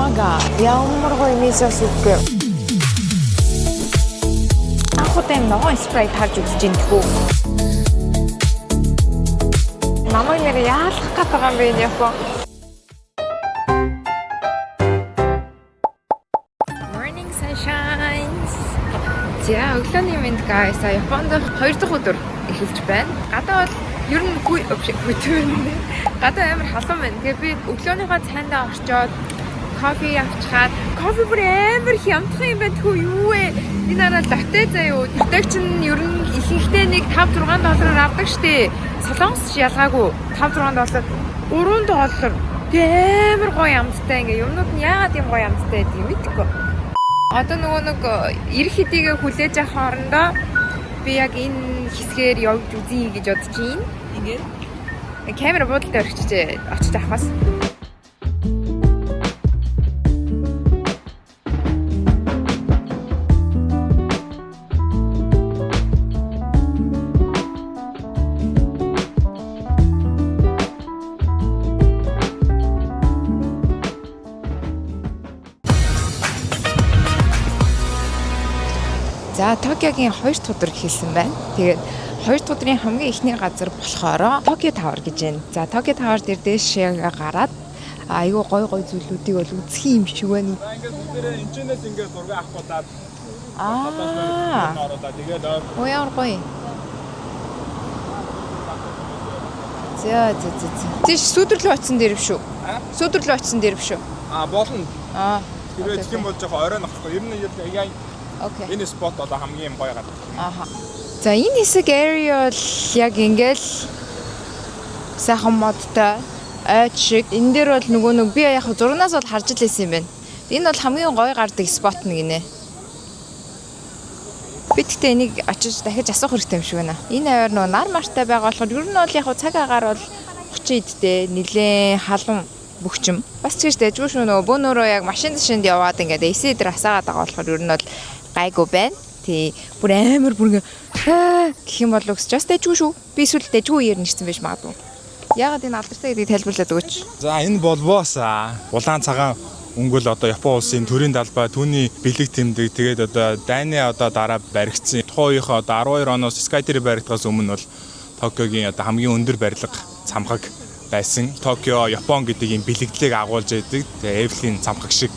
my god. Ямар гоё нийсээс үгүй. Ахуйтай ногоон спрей тарж үзэж ин тхүү. Намайг нэр яалах гэдэг юм бэ яах вэ? Morning sunshines. За өглөөний мэнд guys. Японд 2 дахь өдөр эхэлж байна. Гадаа бол ер нь гадаа амар халуун байна. Тэгээ би өглөөнийхөө цайндаа орчоод кофе авчихад кофе бүр амар хямдхан юм байна тхүү юу вэ? Энэ араа латте заяа. Тэр чинь ер нь ихэнхдээ нэг 5-6 доллараар авдаг штэ. Солонгос ялгаагүй 5-6 доллар 3 доллар. Амар гоё амттай ингээ юмнууд нь яагаад юм гоё амттай гэдэг юм мэдэхгүй. Одоо нөгөө нэг ирэх хэдийгээ хүлээж авах хоорондоо би яг энэ хэсгээр явж үзье гэж бодож байна. Ингээд камера буудалтай орчихжээ. Очиж авахаас. За Токиогийн 2 дахь өдөр эхэлсэн байна. Тэгээд 2 дахь өдрийн хамгийн ихний газар болохоор Tokyo Tower гэж байна. За Tokyo Tower дээр дээшээ гараад айгүй гой зүйлүүдийг бол үзэх юм шиг байна. Ингээд бүгдээрээ энэчнээс ингээд зураг авах болоод тэгээд Яар гоё. За. Тийш сүйдэрлөө очсон дээр биш үү? Сүйдэрлөө очсон дээр биш үү? Болно. Тэгээд тэгэх юм бол жоохон орой нахгүй. Ер нь яг окей. Энэ спот одоо хамгийн гоё гадаг. За энэ хэсэг area бол яг ингээл сайхан модтой ойд шиг. Энэ дээр бол нөгөө нэг би яг зурнаас бол харж л байсан юм байна. Энэ бол хамгийн гоё гардаг спот нэг нэ. Би тэгтээ энийг очиж дахиж асуух хэрэгтэй юм шиг байна. Энэ аваар нөгөө нар мартай байгаа болохоор ер нь бол яг цаг агаар бол 30 идтэй нилээн халуун бөхчм. Бас ч гэж дэжгүй шүү нөгөө бөөнөрөө яг машин зашинд яваад ингээд AC дээр асаагаад байгаа болохоор ер нь бол гайгүй байна. Тий. Бүр амар бүр ингээ гэх юм бол just дэжгүй шүү. Би эсвэл дэжгүй иер нэрсэн байж магадгүй. Яагаад энэ алдартай гэдгийг тайлбарлаад өгөөч. За энэ болбоос улаан цагаан өнгөл одоо Япон улсын төрийн далбай түүний бэлэг тэмдэг тэгээд одоо дайны одоо дараа баригдсан. Тухайн үеийнхээ одоо 12 оноос Skytree баригдахаас өмнө бол Токиогийн одоо хамгийн өндөр барилга цамхаг байсан. Токио Япон гэдэг ийм бэлэгдлийг агуулж байдаг. Тэгээ Эйфелийн цамхаг шиг.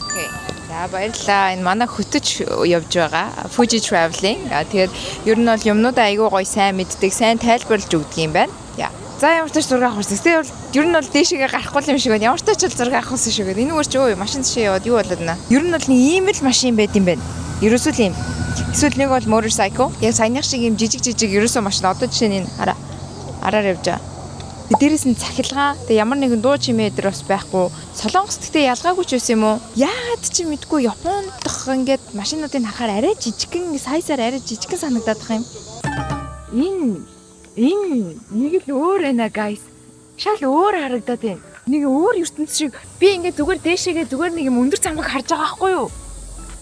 За баярлалаа. Энэ манай хөтөж явж байгаа Fuji Traveling. Тэгээд ер нь бол юмнуудаа айгүй гоё сайн мэддэг, сайн тайлбарлаж өгдөг юм байна. За ямар ч зураг авах хэрэгтэй. Тэгээ бол ер нь бол дээшээгээ гарахгүй юм шиг байна. Ямар ч ч зураг авах хэрэгтэй шиг байна. Энэ өөр чи өө машин дэшээ яваад юу болоод наа. Ер нь бол нэг ийм л машин байд юм байна. Ерөөсөө л ийм. Эсвэл нэг бол motorcycle. Яг саяных шиг ийм жижиг ерөөсөө машин. Одоо жишээ нь энэ араар явж байгаа. Дээрээс нь цахилгаан. Тэгээ ямар нэгэн дуу чимээ дээр бас байхгүй. Солонгос гэхдээ ялгаагүй ч байсан юм уу? Яагаад ч мэдгүй Японд дах ингээд машинуудыг харахаар арай жижигхэн сайсаар арай жижигхэн санагдаад байгаа юм. Энэ нэг л өөр байна guys. Шал өөр харагдаад байна. Нэг өөр ертөнц шиг би ингээд зүгээр дээшээгээ зүгээр нэг юм өндөр цамхаг харж байгаа байхгүй юу?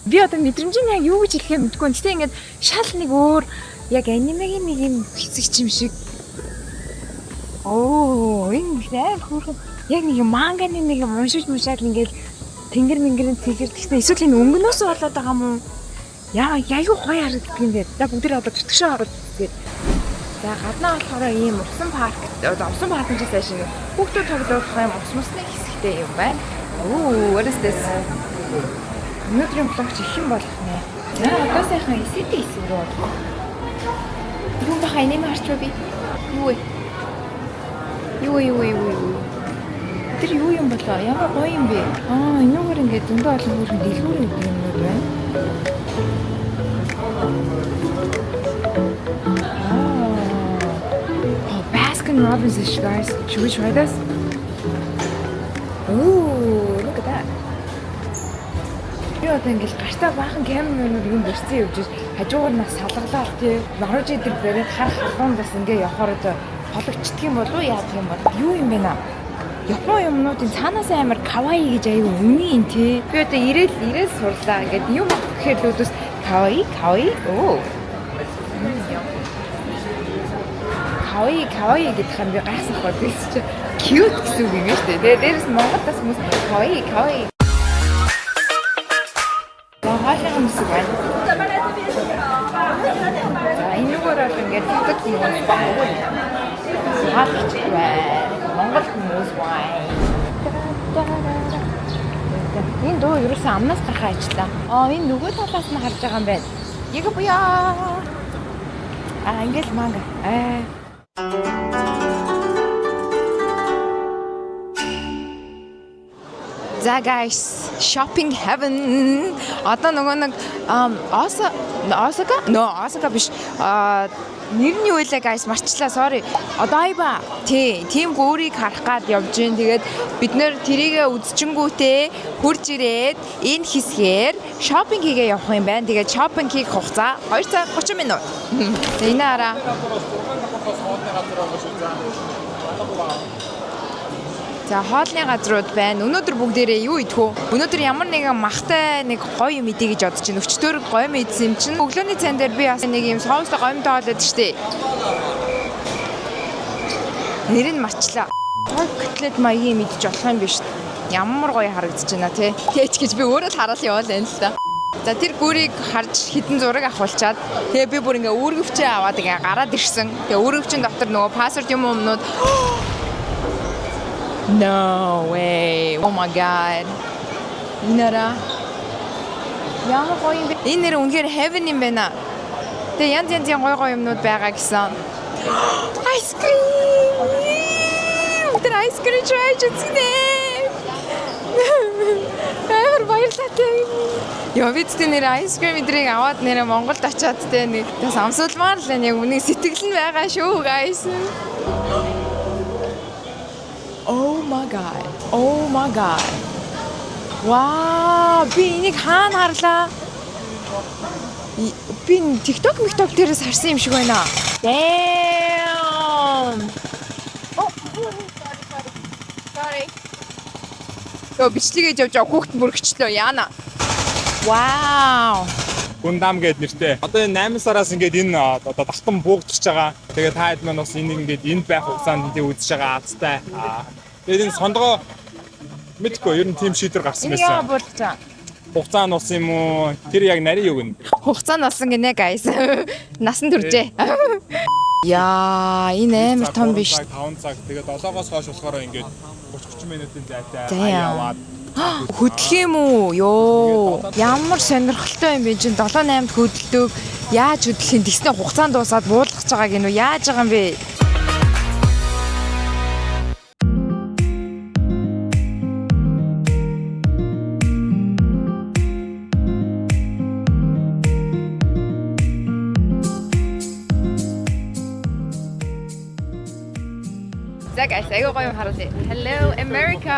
Би одоо мэдрэмжийн яг юу гэж хэлэхээ мэдгүй. Гэтэ ингээд шал нэг өөр яг анимегийн нэг юм хэсэг юм шиг. Энэ нэр хөөрхөн яг нэг манганы нэг уншиж мушаад ингээд тэнгэр тэгсэн эсвэл энэ өнгөнөөс болоод байгаа юм уу? Яа юу гоё харагддаг юм бэ? За бүгд одоо зүтгэшөө хараад тэгээд за гаднаа болохоор ийм усан парк усан паркын ч сайш нэг хүүхдүүд тоглох юм усны хэсэгтэй юм байна. What is this? Өнөөдрийн влогч их юм болох нэ. За одоо сайхан эсэтэй хэсэг рүү орлоо. Юу баха энэ марчваа би. Юу. Тэр юу юм болоо? Ямар гоё юм бэ? Энэгээр ингээд зөндөө олон хөрөнгө дэлгүүр гэдэг юм байна. Baskin Robbins guys. Should we try this? Look at that. Одоо ингээд гартаа баахан камерууд юм барьсан явж хажуугаар нас салгалаа тий. Марууж идэр бариад харах халуундаас ингээд явахаар одоо хологчдөг юм болов уу яадаг юм бол юу юм бэ наа? Япон юмнуудын цаанаас амар каваи гэж аюу үнэн тий. Би одоо ирээл сурлаа. Ингээд юм гэхээр л үүдээс каваи. Каваи гэдэг юм би гайхсан хол биш чи cute гэсэн үг юм шүү дээ. Тэгээ дээрээс нь Монголдас хүмүүс каваи. хоолны хэсэг байна. За энэ нүгээр бол ингээд дутдаг хүмүүс баггүй. Хаалт байна. Монгол хүмүүс байна. Энэ дөө ерөөсөө амнаас гарах ажиллаа. Энэ нөгөө талаас нь харж байгаа юм байна. Яг буяа. Ингээд манга. За guys, shopping heaven. Одоо нөгөө нэг Осака биш. Нэр нь юу вэ guys? Марчлаа, sorry. Одоойба. Тийм гүүрийг харах гад явж гин. Тэгээд бид нэр тэрийгэ үзчихэнгүүтээ хурж ирээд энэ хэсгээр shopping хийгээ явах юм байна. Тэгээд shopping хийх хугацаа 2 цаг 30 минут. За энэ хараа. За хоолны газрууд байна. Өнөөдөр бүгдээрээ юу идэх вэ? Өнөөдөр ямар нэгэн махтай нэг гоё юм идэ гэж бодож байна. Өчтөр гоё юм идсэн юм чинь. Өглөөний цайн дээр би бас нэг юм соустой гоёмтой хоолойд штэ. Нэр нь марчлаа. Гоё котлет маягийн мэдчих болох юм биш. Ямар гоё харагдаж байна тий. Тэч гэж би өөрөө л хараал яваал байна л та. За тэр гүрийг харж хитэн зураг авахулчаад тэгээ би бүр ингээ үүргэвчээ аваад ингээ гараад ирсэн. Тэгээ үүргэвчийн дотор нөгөө пассворд юмнууд No way. Oh my god. Инара. Ямар гоё юм бэ? Энэ нэр үнэхээр heaven юм байна. Тэгээ янз гоё юмнууд байгаа гэсэн. Ice cream. Тэр ice cream try хийчихнэ. Амар баярлалаа. Яа бид тэр ice cream идрийг аваад нэр Монголд очиад тэ нэг самсуулмаар л яг үнийг сэтгэл нь байгаа шүү guys. Oh my god. Wow, би энийг хаана харлаа? Би TikTok дээрээс харсан юм шиг байна. Damn. Oh, sorry. Yo, бичлэгээ явж хүүхэд бүргчлөө яана. Wow. Гундам гэд нэртэй. Одоо энэ 8 сараас ингээд энэ одоо давтан буугдчихж байгаа. Тэгээд та хэд маань бас энийг ингээд энд байх хугацаанд энэ үзэж байгаа азтай. Тэгээд энэ сондгоо мэдгүй ер нь тийм шийдвэр гарсан байсан. Яа болж Хугацаа нь болсон юм уу? Тэр яг нарийн юу гэнэ? Хугацаа нь болсон гинэ guys. Насан туржээ. Яа, энэ амар том биш. 5 цаг. Тэгээд 7-оос хойш болохоор ингээд 30 минутын зайтай яваад хөдлөх юм уу? Йоо. Ямар сонирхолтой юм бэ? Чин 7-8-д хөдөлдөг. Яаж хөдлөх юм? Тэгснэ хугацаанд дуусаад буулгах байгаа гинүү. Яаж байгаа юм бэ? За guys, аяга гоё юм харуулъя. Hello America.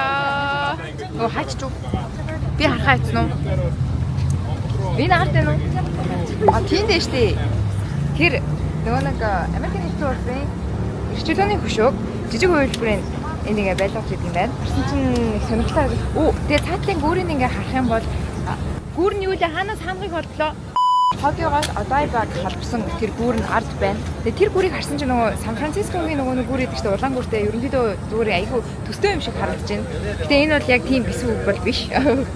Оо хаччих. Би харахаа ицсэн үү? Би наартай нү? Тийм дээ штэ. Тэр нөгөө нэг American Express-ийн эрчүүлээний хөшөөг жижиг хувилбарыг энийг байлгаж идэв юм байна. Харсан чинь сонирхолтой. Тэгээ цаатлын гүүрийг ингээ харах юм бол гүүр нь юу л хаанаас хаангыг бодлоо. Хогёогоос Одоойбаг халбсан тэр гүүр нь ард байна. Тэгээ тэр гүүрийг харсан чинь нөгөө Сан Францискогийн нөгөө гүүр гэдэг чинь улаан гүүртэй ерөнхийдөө зүгээр айгүй төстэй юм шиг харагдаж байна. Гэтэ энэ бол яг тийм бис үг бол биш. Тэр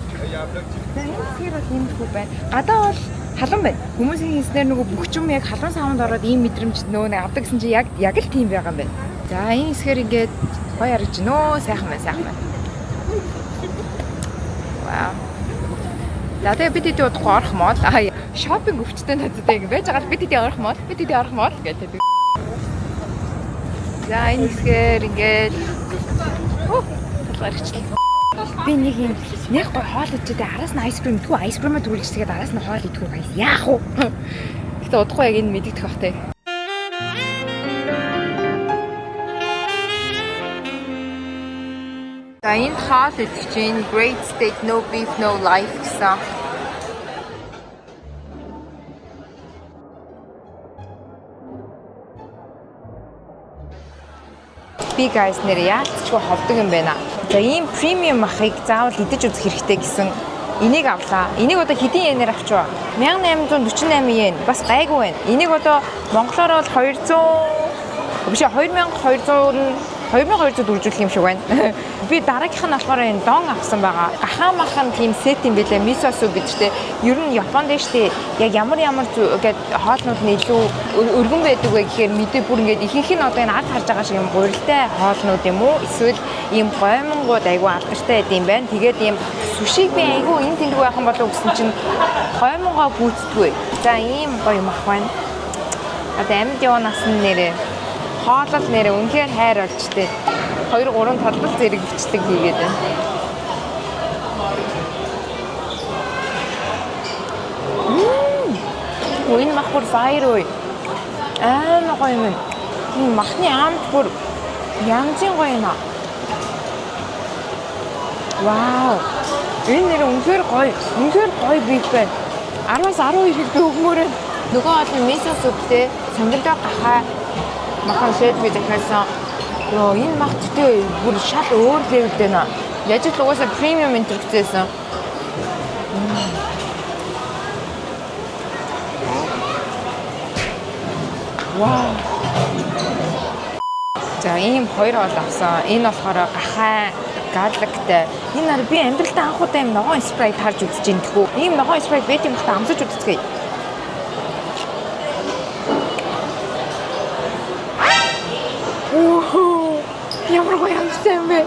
бол юм хүү байна. Гадаа бол халуун байна. Хүмүүсийн хийснээр нөгөө бүхчм яг халуун савнд ороод ийм мэдрэмж нөгөө нэг авдаг гэсэн чинь яг л тийм байгаа юм байна. За энэ хэсгээр ингээд гоё харагдаж байна. Нөө сайхан байна. Вау. За тэгээ бид хэд удахгүй орох мод. Шопинг өвчтөй надад ингэ байж байгаа л бид хэд орох мод гэдэг. За энэ хэсгээр ингээд талгарчлаа. Би нэг юм яг гой хоол идчихээ араас нь айскрим идэх үү? Айскримаа түрүүлж тэгээд араас нь хоол идэх үү? Яах вэ? Гэтэ удахгүй яг энэ мэддэх бах те. За энэ хоол идэх чинь great steak no beef no life гэсэн. Би guys нэр яалтчгүй ховдог юм байна. За ийм премиум махыг заавал идэж үзэх хэрэгтэй гэсэн энийг авлаа. Энийг одоо хэдийн йенээр авчваа? 1848 йен. Бас гайгүй байна. Энийг одоо монголоор бол 2200 нь 2200 үржүүлэх юм шиг байна. Би дараагийнх нь болохоор энэ дон авсан байгаа. Гахаамахан тийм сет юм билээ. Мисо суп гэдэгтэй. Ер нь Японд штэ яг ямар гээд хоолнууд нь илүү өргөн байдаг вэ гэхээр мэдээ бүр ингээд ихэнх нь одоо энэ ард харж байгаа шиг юм гурилтай хоолнууд юм уу? Эсвэл ийм гоймонгууд айгүй алдартай байд юм байна. Тэгээд ийм сушиг би айгүй энэ тэнэг байхан болов гэсэн чинь гоймонгоо гүйцдэггүй. За ийм гоё юм ах байна. Одоо амьд явнаас нь нэрээ хоолол нэрээ үнэхээр хайр болж тээ. 2 3 талбал зэрэг бичлэг хийгээд байна. Энэ мах бүр файр ой. Гоё юм. Энэ махны амт бүр янзын гоё нэ. Вау. Энэ нэр үнэхээр гоё. Үнэхээр гоё бих байна. 10-аас 12 их би өгмөрөө. Нөгөө олон мисо суптэй сонгондоо гахаа махан шэд би захиалсан. Йоо энэ махттай бүр шал өөр левел дээ. Яаж л угаасаа премиум интервьюцээсэн. Вау. За ийм 2 бол авсан. Энэ болохоор гахаа гаалгтай. Энэ нар би амьдралдаа анх удаа юм ногоон спрайт харж үзэж байна гэхүү. Ийм ногоон спрайт бэт юм хата амсаж үзцгээе. Ямар гоё амттай юм бэ?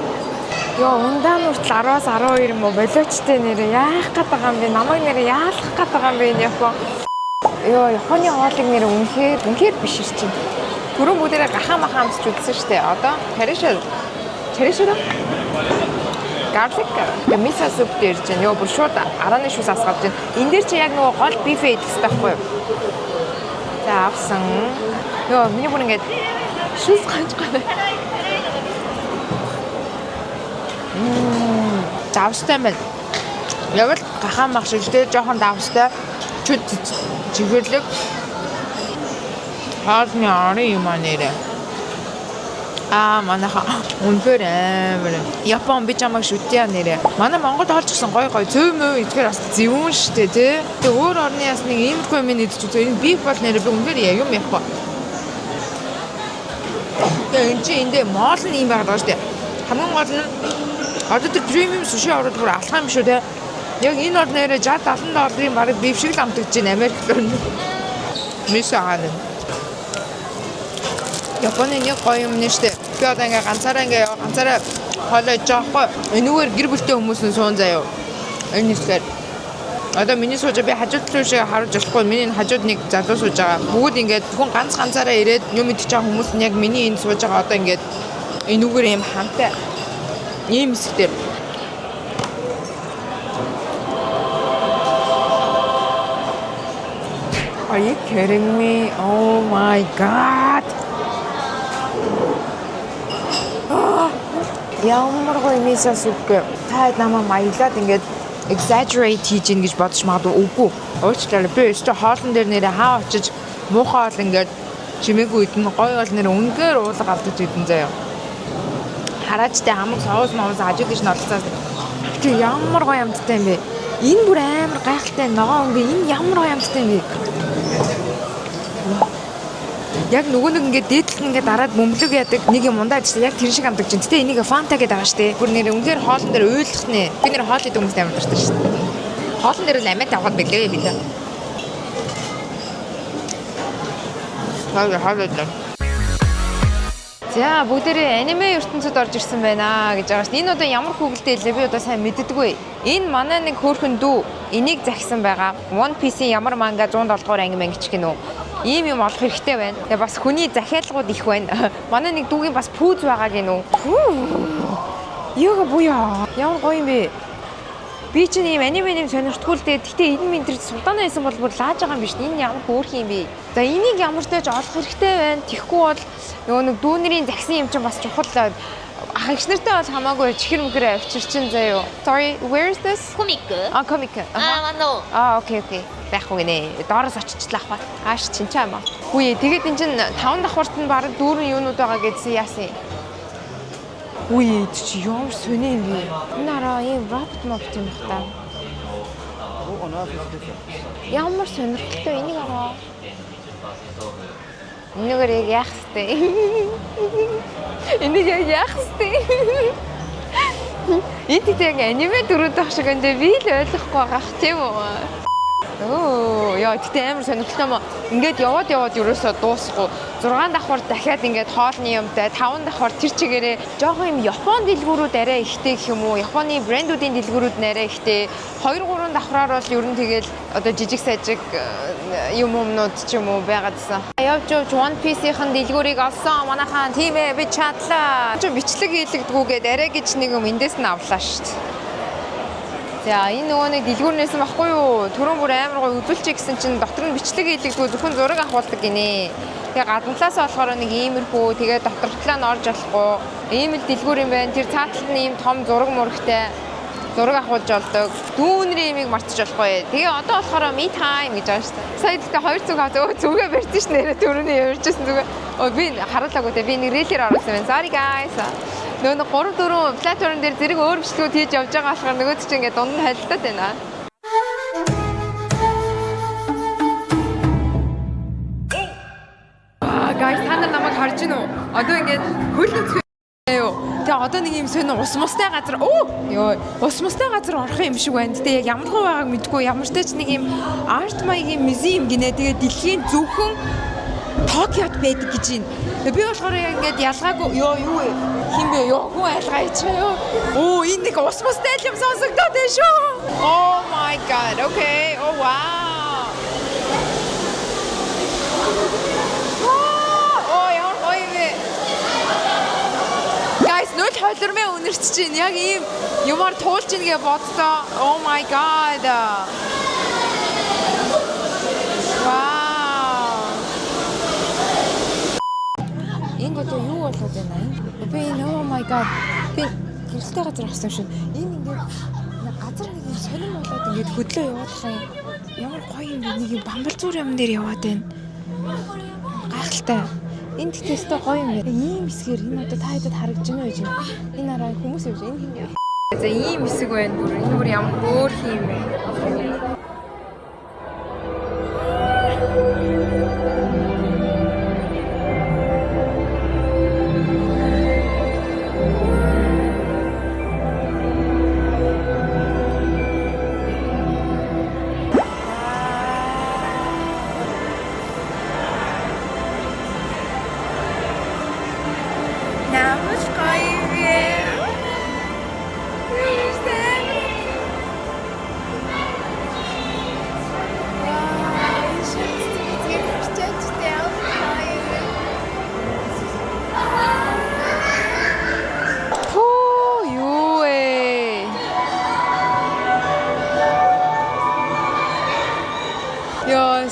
Йоо, ундаа нүртэл 10-аас 12 юм уу? Болоочтой нэрээ яах гээд байгаа юм бэ? Намайг нэрээ яалах гээд байгаа юм бэ энэ Япон? Йоо, Японы хоолыг нэрээ үнэхээр биш шүү. Түрүүн бүгдээрээ гахаамахан амсч үзсэн шүү дээ. Одоо чаришаа garlic мисо суп дээр чинь ёо бүр шууд 10-ны шүүс асгаж байна. Энэ дээр чи яг нөгөө гол бифэ идэх хэрэгтэй байхгүй юу? За авсан. Ёо миний бүр ингээд шүүс ганж гоо. Давстай байна. Яг л гахаамах шиг дээр жоохон давстай. Чүд чигэрлэг. Хаалны арын юм аа нэрээ. Манайха үнэхээр амар. Япон би чамайг шүтээ нэрээ. Манай Монголд олж гисэн гой цөв мөв итгэр бас зөвүүн штэ тий. Тэгээ өөр орны яс нэг иймэрхүү юм идэж үзээ. Энэ биф бол нэрээ би үнэхээр яг юм яахгүй. Тэгээ энэ чи эндээ моол нь юм байгаа штэ. Хамгийн гол нь одоо тэр премиум суши ороод бүр алхах юм шүү тий. Яг энэ бол нэрээ 60 70 долларын бараг биф шиг л амтгаж байна Америкт. Мисо хаана. Японы нэг гоё юм нэрштэй. Би одоо ингээ ганцаараа хоолой иж байгаа хгүй. Энэгээр гэр бүлтэй хүмүүс нь суун заяа. Энэ нэслэр. Одоо миний сууж би хажууд руу шиг харуулж болохгүй. Миний хажууд нэг залуу сууж байгаа. Бүгд ингээд хүн ганцаараа ирээд юм идэж байгаа хүмүүс нь яг миний энд сууж байгаа одоо ингээд энэгээр юм хамтай. Ийм хэсгээр. Are you kidding me? Oh my god. Ямар гоё мисо суп гэ. Та намайг маяглаад ингээд exaggerate хийж ийн гэж бодож магадгүй үгүй. Уучлаарай би өөртөө хоолн дээр нэрээ хаа очиж муухай бол ингээд чимээгүй идэн гоё бол нэр үнгээр уулга алдаж идэн заяа. Хараачтай хамаг соус моос ажиг гэж ноолцоос. Тэг ямар гоё амттай юм бэ? Энэ бүр амар гайхалтай ногоо өнгө энэ ямар гоё амттай юм бэ? Яг нөгөө нэг ингээд дээдлэх ингээд дараад бөмбөлөг яадаг нэг юм ундаа ажиллаа яг тэр шиг амдаг чинь. Гэтэ энийг фанта гэдэг байгаа шүү дээ. Бүр нэр үнээр хоолн дээр уйлах нэ. Би нэр хоол идэг хүмүүст амар дуртай шүү дээ. Хоолн дээр л амьд аваад билээ би лээ. Хаалаа. За бүгдээрээ аниме ертөнцид орж ирсэн байна гэж байгаа шүү дээ. Энэ одоо ямар хүүхэлтэй илээ би одоо сайн мэддэггүй. Энэ манай нэг хөөрхөн дүү энийг захисан байгаа. One Piece-ийн ямар манга 100 доллар анги гिचг нүү. Ийм юм олох хэрэгтэй байна. Тэгээ бас хүний захиалгууд их байна. Манай нэг дүүгийн бас пүүз байгаа гинүү. Яга буяа. Ямар гоё юм бэ? Би чинь ийм аниме сонирхтгүй л дээ. Гэтэ энэ минь тэр сулдаанаа байсан бол бүр лааж байгаа юм биш. Энэ ямар хөөрх юм бэ? За энийг ямар ч тааж олох хэрэгтэй байна. Тэхгүй бол нөгөө нэг дүүнэрийн загсан юм чинь бас чухал. Ах их нартай бол хамаагүй чихэр мөхрөө авчирчин заяо. Sorry, where is this? Comic. Comic. Okay. Байхгүй нэ. Доороос очичлаа ах ба. Ааш чинчаа юм аа. Үгүй тэгээд эн чин 5 давхарт нь баг дүүрэн юунууд байгаа гэдсэн яасан. Үгүй чи ямар сони юм бэ? Нараа ийм робот мобт юм бата. Ямар сонирхолтой энийг аваа. Энэгээр яг яах вэ? Энийг яг яах вэ? Энд яг аниме дүрүүд байх шиг энэ би л ойлгохгүй байгаах тийм үү? Оо яа тэгтээ амар сонирхолтой юм. Ингээд яваад ерөөсөө дуусахгүй 6 давхар дахиад ингээд хоолны юмтай 5 давхар тэр чигээрээ жоохон юм Япон дэлгүүрүүд арай ихтэй гэх юм уу? Японы брэндүүдийн дэлгүүрүүд нэрээ ихтэй. 2-3 давхраар бол ер нь тэгэл одоо жижиг сажиг юмнууд ч юм уу байгаадсан. Явж One Piece-ийн дэлгүүрийг олсон. Манайхан тийм ээ би чадлаа. Чи бичлэг хийлэгдгүүгээд арай гэж нэг юм эндээс нь авлаа шүү дээ. За энэ нөгөө нэг дэлгүүрнээс нь баггүй юу? Түрүүн бүр амар гоё үзүүлчих гэсэн чинь дотор нь бичлэг хийлэгдгүй зөвхөн зураг авахулдаг гинэ. Тэгээ гадна талаас болохоор нэг иймэрхүү тэгээ дотор талаа нь орж болохгүй. Ийм л дэлгүүр юм байна. Тэр цааталт нь ийм том зураг мурагтай зураг авахулж болдог. Дүүнэрийн имийг мартчих болохгүй. Тэгээ одоо болохоор me time гэж байгаа шүү дээ. Сая гэхдээ 2 зүг аваад зүгээ барьсан ш нэрэ түрүүний явуулчихсан зүгээ. Би харуулаагүй те. Би нэг релер оруулсан байна. Sorry guys. Нөгөө 3-4 платформ дээр зэрэг өөр бичлэгүүд хийж явж байгаа болохоор нөгөөд чинь ингээд дунд нь хайлтаад байна. Guys та нар намайг харж гинөө. Одоо ингээд хөл үзэх юу. Тэгээ одоо нэг юм сонир ус мустай газар ёо ус мустай газар орох юм шиг байна. Тэгээ яг ямар хөө байгааг мэдгүй ямар ч тач нэг юм арт маягийн музейм гинэ. Тэгээ дэлхийн зөвхөн Токиод байдаг гэж байна. Би болохоор ингээд ялгаагүй юу хин бэ юу хүн айлгаач ёо. Энэ нэг ус мустай юм сонсогдоод байна шүү. Oh my god. Okay. Oh wow. Яа гоё вэ. Guys, нөл холирмын үнэрч чинь яг ийм юмар туулж ийнгээ боддоо. Oh my god. Wow. Одоо юу болоод байна юм? Би oh my god. Би гэрэлтэй газар авсан шүү. Энэ ингээд газар нэг юм сонирм болоод ингээд хөдлөө яваад байгаа юм. Ямар гоё юм бэ? Нэг юм бамбалзуур юм дээр яваад байна. Гайхалтай. Энэ тэгтээстэй гоё юм байна. Ийм хэсгээр энэ одоо та хэд харагдж байна вэ гэж. Энэ араа хүмүүс явж энэ хин яа. За ийм хэсэг байна бүр. Энэ бүр ямар өөр юм бэ?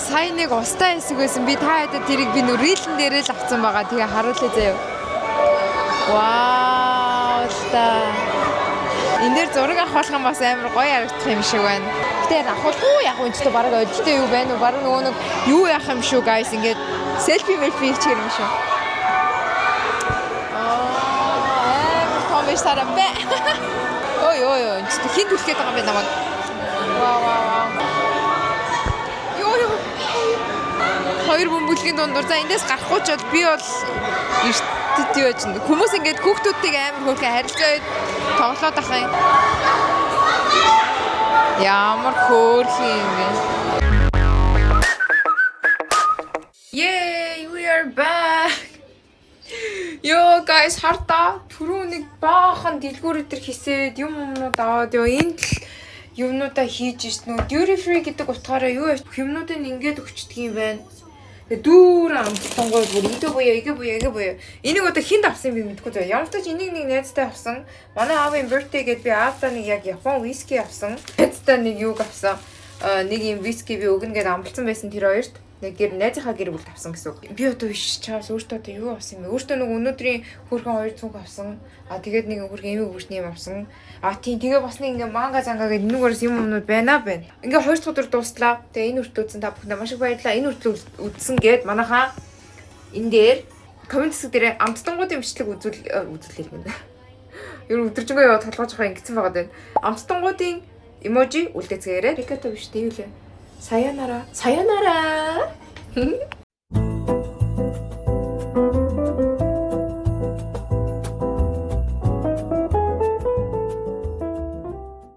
Сайн нэг устай хэсэг байсан. Би та хэдэд тэрийг би нүрэлэн дээрээ л авсан байгаа. Тэгээ харуулъя заяа. Вау та. Энд дээр зураг авах юм бас амар гоё харагдах юм шиг байна. Гэтэ авахгүй яг энэ ч бараг ойлтой юу байна уу? Бараг нөгөө нэг юу яах юм шүү guys. Ингээд селфи хийчих юм шүү. Амар том биш тарам бэ. Ой. Хин түлхээд байгаа юм байна намайг. Вау. Хоёр бөмбөлгийн дундуур за эндээс гарахгүй ч бол би бол эртд юу гэж хүмүүс ингээд хүүхдүүдтэй амар хөөрхөн харилцаад тоглоод ах юм. Ямар хөөрхөн юм бэ? Yay, we are back. Yo guys хартаа түрүү нэг баахан дэлгүүр өдр хийсээд юмнууд аваад энд юмнуудаа хийж ирсэн нөө duty free гэдэг утгаараа юу юмнуудыг ингээд өгчдөг юм байна. Дүүр амттангой бүр игэ буяа. Энийг одоо хинд авсан би мэдэхгүй зөө. Ямар ч тач энийг нэг найзтай авсан. Манай аавын birthday гэдээ би аавтаа нэг яг Япон виски авсан. Найзтай нэг юуг авсан. Нэг юм виски би өгнө гэдээ амлсан байсан тэр хоёрт. Нэг гэр найзынхаа гэр бүлд авсан гэсэн үг. Би одоо биш чаас өөртөө одоо юу авсан юм бэ? Өөртөө нэг өнөөдрийн хөрхөн 2 цүнх авсан. Тэгээд нэг хөрхөн эмээ бүртний юм авсан. Тийм тэгээ бас нэг ингээ манга занга гэдэг энүүгээрс юмнууд байна. Ингээ 2 дахь өдөр дууслаа. Тэгээ энэ хүртэл үзсэн та бүхэнд маш их баярлалаа. Энэ хүртэл үзсэн гээд манайхаа энэ дээр коммент хэсэг дээр амттангуудын бичлэг үзүүлэх юм байна. Ер нь өдөржингөө яваад толгойж байгаа ингэсэн байгаа байна. Амттангуудын эможи үлдээцгээрээ рикато биш дээ юу лээ. Sayonara.